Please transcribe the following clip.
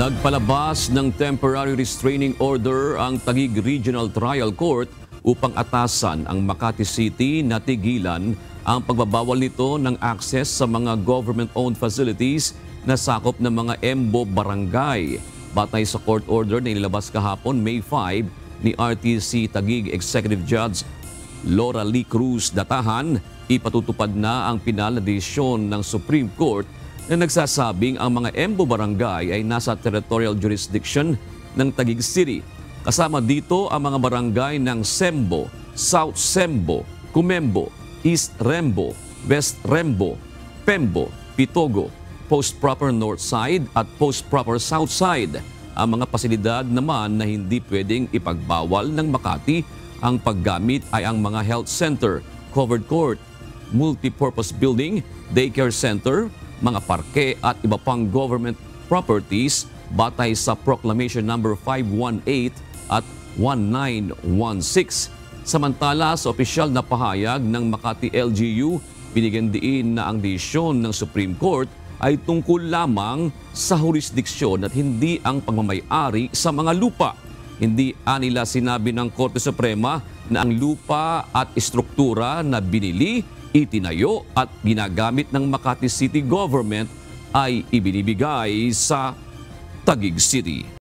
Nagpalabas ng temporary restraining order ang Taguig Regional Trial Court upang atasan ang Makati City na tigilan ang pagbabawal nito ng access sa mga government-owned facilities na sakop ng mga EMBO barangay. Batay sa court order na inilabas kahapon May 5 ni RTC Taguig Executive Judge Laura Lee Cruz Datahan, ipatutupad na ang pinal na desisyon ng Supreme Court na nagsasabing ang mga EMBO barangay ay nasa territorial jurisdiction ng Taguig City. Kasama dito ang mga barangay ng Sembo, South Sembo, Kumembo, East Rembo, West Rembo, Pembo, Pitogo, Post Proper North Side at Post Proper South Side. Ang mga pasilidad naman na hindi pwedeng ipagbawal ng Makati ang paggamit ay ang mga health center, covered court, multipurpose building, daycare center, mga parke at iba pang government properties batay sa Proclamation No. 518 at 1916. Samantala sa opisyal na pahayag ng Makati LGU, binigyan diin na ang desisyon ng Supreme Court ay tungkol lamang sa jurisdiksyon at hindi ang pagmamay-ari sa mga lupa. Hindi anila sinabi ng Korte Suprema na ang lupa at istruktura na binili, itinayo at ginagamit ng Makati City Government ay ibinibigay sa Taguig City.